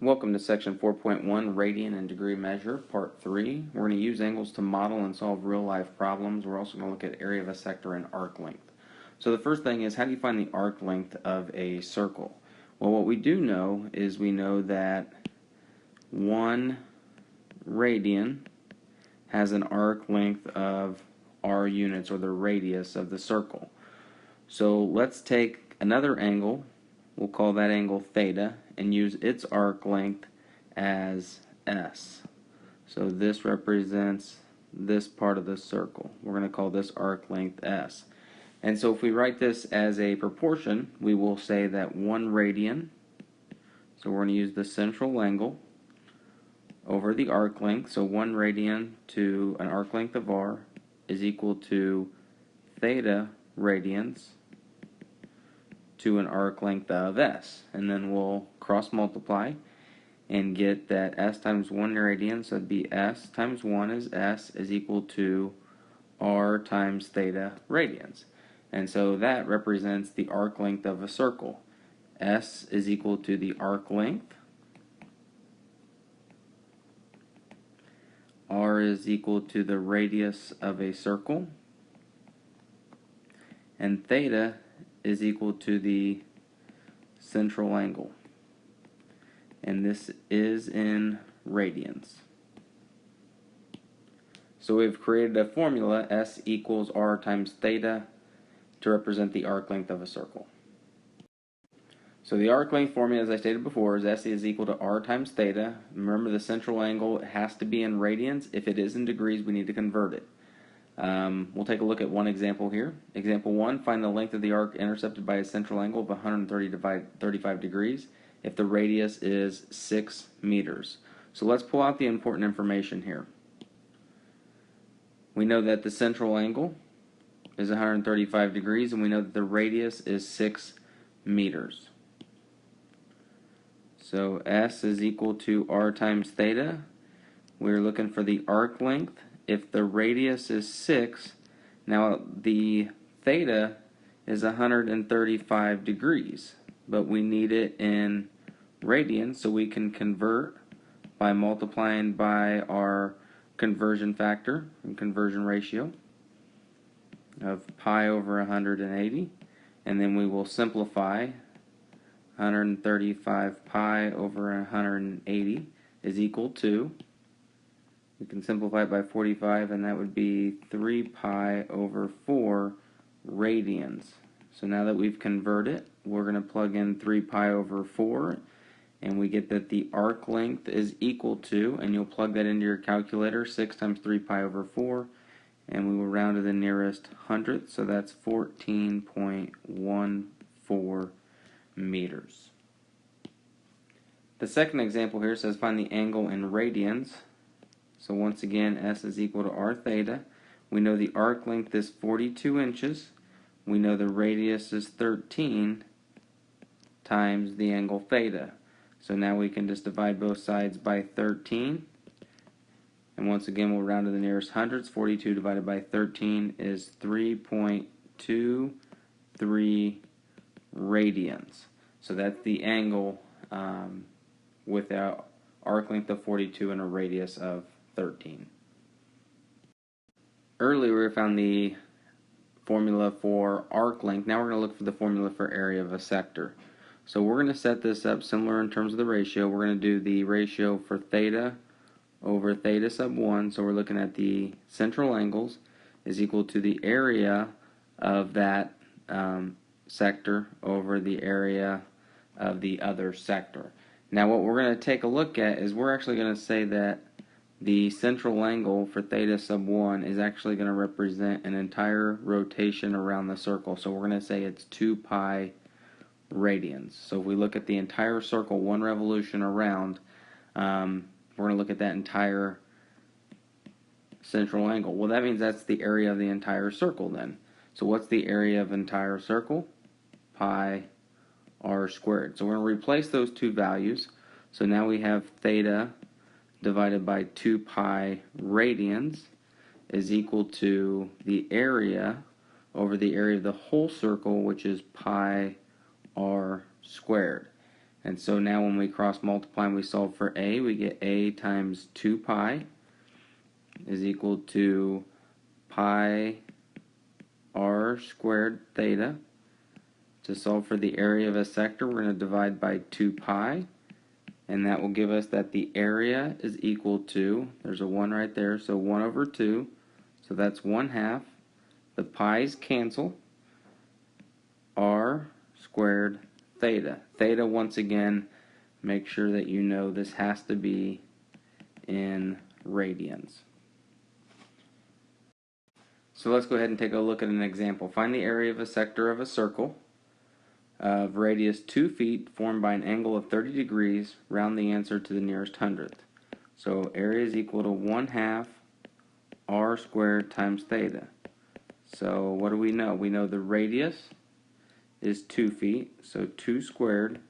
Welcome to section 4.1, Radian and Degree Measure, part 3. We're going to use angles to model and solve real-life problems. We're also going to look at area of a sector and arc length. So the first thing is, how do you find the arc length of a circle? Well, what we do know is we know that 1 radian has an arc length of r units, or the radius of the circle. So let's take another angle. We'll call that angle theta and use its arc length as s. So this represents this part of the circle. We're going to call this arc length s. And so if we write this as a proportion, we will say that 1 radian, so we're going to use the central angle over the arc length, so 1 radian to an arc length of r is equal to theta radians to an arc length of s, and then we'll cross multiply and get that s times 1 radian, so it'd be s times 1 is s, is equal to r times theta radians. And so that represents the arc length of a circle. S is equal to the arc length, r is equal to the radius of a circle, and theta is equal to the central angle, and this is in radians. So we've created a formula, S equals R times theta, to represent the arc length of a circle. So the arc length formula, as I stated before, is S is equal to R times theta. Remember, the central angle has to be in radians. If it is in degrees, we need to convert it. We'll take a look at one example here. Example 1, find the length of the arc intercepted by a central angle of 135 degrees if the radius is 6 meters. So let's pull out the important information here. We know that the central angle is 135 degrees, and we know that the radius is 6 meters. So S is equal to R times theta. We're looking for the arc length. If the radius is 6, now the theta is 135 degrees, but we need it in radians, so we can convert by multiplying by our conversion factor and conversion ratio of pi over 180, and then we will simplify. 135 pi over 180 is equal to, we can simplify it by 45, and that would be 3 pi over 4 radians. So now that we've converted, we're going to plug in 3 pi over 4, and we get that the arc length is equal to, and you'll plug that into your calculator, 6 times 3 pi over 4, and we will round to the nearest hundredth, so that's 14.14 meters. The second example here says find the angle in radians. So once again, S is equal to R theta. We know the arc length is 42 inches. We know the radius is 13 times the angle theta. So now we can just divide both sides by 13. And once again, we'll round to the nearest hundredths. 42 divided by 13 is 3.23 radians. So that's the angle with an arc length of 42 and a radius of 13. Earlier we found the formula for arc length. Now we're going to look for the formula for area of a sector. So we're going to set this up similar in terms of the ratio. We're going to do the ratio for theta over theta sub 1. So we're looking at the central angles is equal to the area of that sector over the area of the other sector. Now what we're going to take a look at is we're actually going to say that the central angle for theta sub 1 is actually going to represent an entire rotation around the circle. So we're going to say it's 2 pi radians. So if we look at the entire circle, one revolution around, we're going to look at that entire central angle. Well, that means that's the area of the entire circle then. So what's the area of entire circle? Pi r squared. So we're going to replace those two values. So now we have theta divided by 2 pi radians is equal to the area over the area of the whole circle, which is pi r squared. And so now when we cross multiply and we solve for a, we get a times 2 pi is equal to pi r squared theta. To solve for the area of a sector, we're going to divide by 2 pi, and that will give us that the area is equal to, there's a 1 right there, so 1 over 2, so that's 1/2. The pi's cancel, r squared theta. Theta, once again, make sure that you know this has to be in radians. So let's go ahead and take a look at an example. Find the area of a sector of a circle of radius 2 feet formed by an angle of 30 degrees. Round the answer to the nearest hundredth. So area is equal to 1/2 r squared times theta. So what do we know? We know the radius is 2 feet, so 2 squared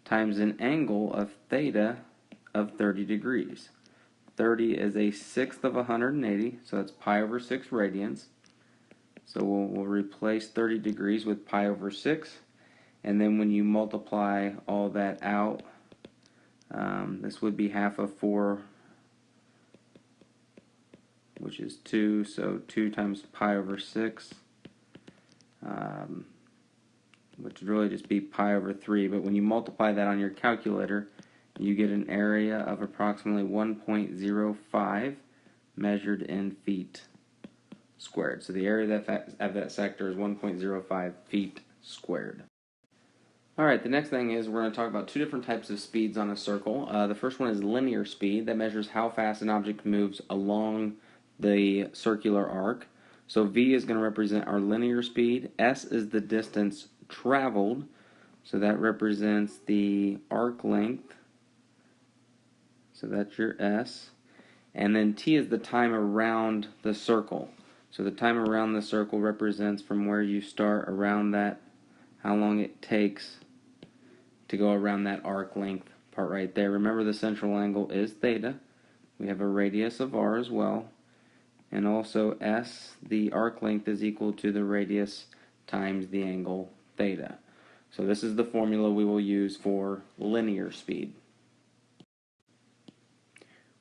times an angle of theta of 30 degrees. 30 is a sixth of 180, so that's pi over 6 radians. So we'll replace 30 degrees with pi over 6, and then when you multiply all that out, this would be half of 4, which is 2, so 2 times pi over 6, which would really just be pi over 3, but when you multiply that on your calculator, you get an area of approximately 1.05 measured in feet squared. So the area of that sector is 1.05 feet squared. Alright, the next thing is we're going to talk about two different types of speeds on a circle. The first one is linear speed, that measures how fast an object moves along the circular arc. So v is going to represent our linear speed. S is the distance traveled, so that represents the arc length. So that's your S. And then T is the time around the circle. So the time around the circle represents from where you start around that, how long it takes to go around that arc length part right there. Remember, the central angle is theta. We have a radius of r as well. And also S, the arc length, is equal to the radius times the angle theta. So this is the formula we will use for linear speed.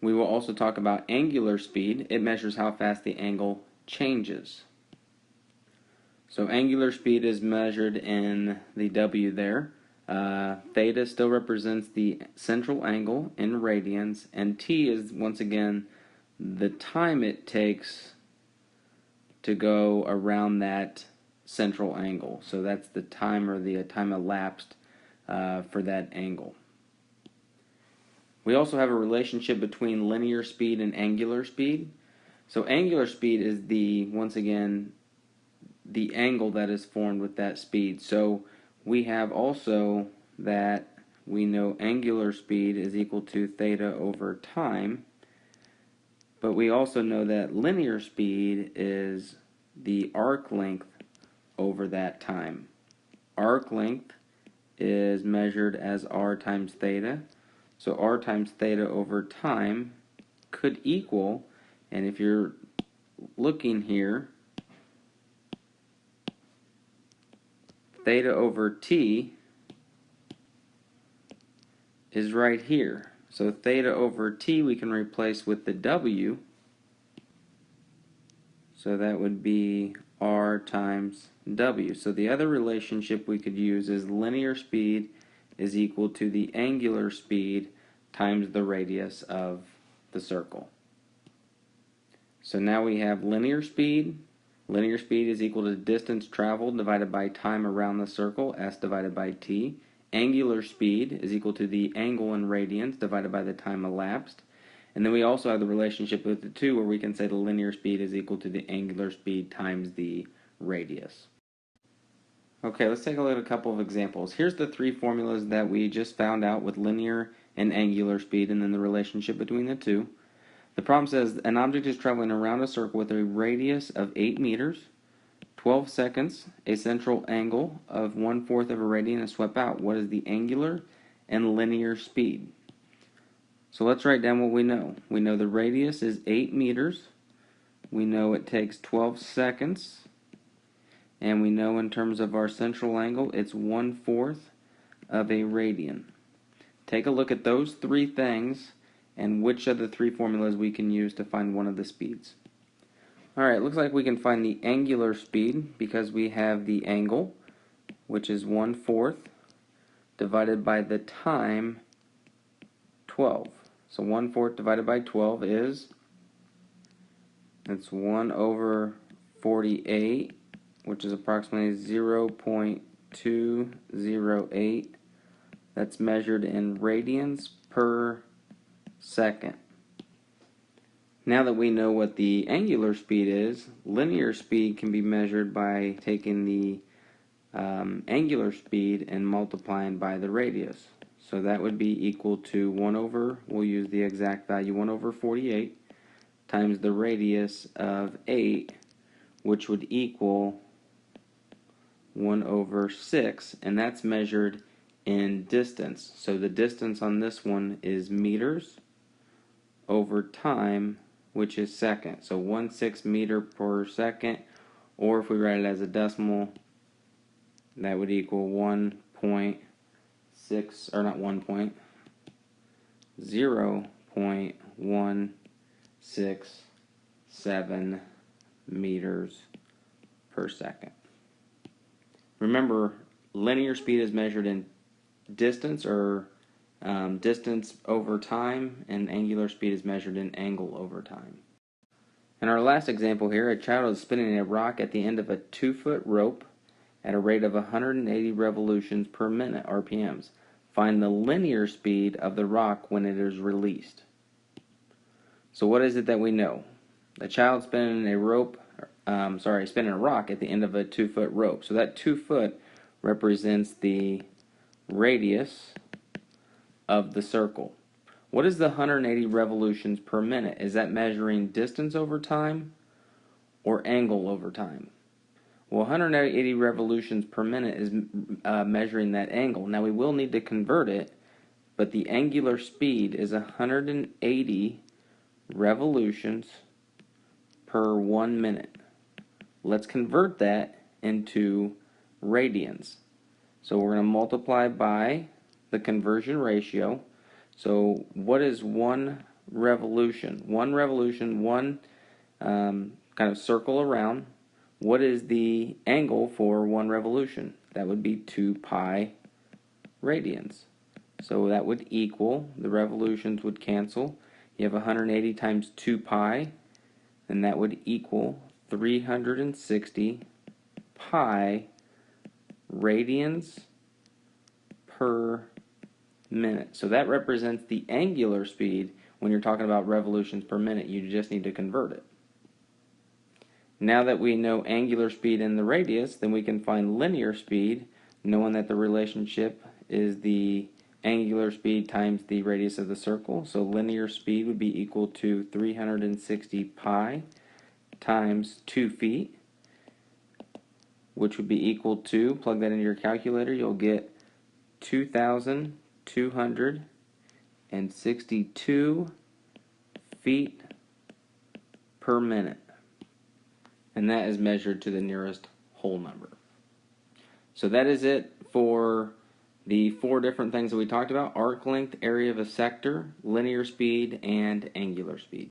We will also talk about angular speed. It measures how fast the angle changes. So angular speed is measured in the W there. Theta still represents the central angle in radians, and T is, once again, the time it takes to go around that central angle. So that's the time, or the time elapsed for that angle. We also have a relationship between linear speed and angular speed. So angular speed is the, once again, the angle that is formed with that speed. So we have also that we know angular speed is equal to theta over time, but we also know that linear speed is the arc length over that time. Arc length is measured as r times theta. So r times theta over time could equal, and if you're looking here, theta over t is right here. So theta over t we can replace with the w. So that would be r times w. So the other relationship we could use is linear speed is equal to the angular speed times the radius of the circle. So now we have linear speed. Linear speed is equal to distance traveled divided by time around the circle, s divided by t. Angular speed is equal to the angle in radians divided by the time elapsed. And then we also have the relationship with the two, where we can say the linear speed is equal to the angular speed times the radius. Okay, let's take a look at a couple of examples. Here's the three formulas that we just found out with linear and angular speed, and then the relationship between the two. The problem says an object is traveling around a circle with a radius of 8 meters, 12 seconds, a central angle of 1/4 of a radian is swept out. What is the angular and linear speed? So let's write down what we know. We know the radius is 8 meters. We know it takes 12 seconds. And we know in terms of our central angle, it's 1/4 of a radian. take a look at those three things and which of the three formulas we can use to find one of the speeds. Alright, looks like we can find the angular speed because we have the angle, which is 1/4, divided by the time, 12. So 1/4 divided by 12 is, it's 1/48, which is approximately 0.208. That's measured in radians per second. Now that we know what the angular speed is, linear speed can be measured by taking the angular speed and multiplying by the radius. So that would be equal to 1 over, we'll use the exact value, 1/48 times the radius of 8, which would equal 1/6, and that's measured in distance. So the distance on this one is meters over time, which is second. So 1/6 meter per second, or if we write it as a decimal, that would equal 1.6, or not 0.167 meters per second. Remember, linear speed is measured in distance, or distance over time, and angular speed is measured in angle over time. In our last example here, a child is spinning a rock at the end of a 2-foot rope at a rate of 180 revolutions per minute, RPMs. Find the linear speed of the rock when it is released. So what is it that we know? The child spinning a rock at the end of a 2-foot rope. So that 2 foot represents the radius of the circle. What is the 180 revolutions per minute? Is that measuring distance over time or angle over time? Well, 180 revolutions per minute is measuring that angle. Now we will need to convert it, but the angular speed is 180 revolutions per 1 minute. Let's convert that into radians. So we're going to multiply by the conversion ratio. So what is one revolution? One revolution, one kind of circle around. What is the angle for one revolution? That would be 2 pi radians. So that would equal, the revolutions would cancel. You have 180 times 2 pi, and that would equal 360 pi radians per minute. So that represents the angular speed. When you're talking about revolutions per minute, you just need to convert it. Now that we know angular speed and the radius, then we can find linear speed, knowing that the relationship is the angular speed times the radius of the circle. So linear speed would be equal to 360 pi times 2 feet, which would be equal to, plug that into your calculator, you'll get 2,262 feet per minute. And that is measured to the nearest whole number. So that is it for the 4 different things that we talked about: arc length, area of a sector, linear speed, and angular speed.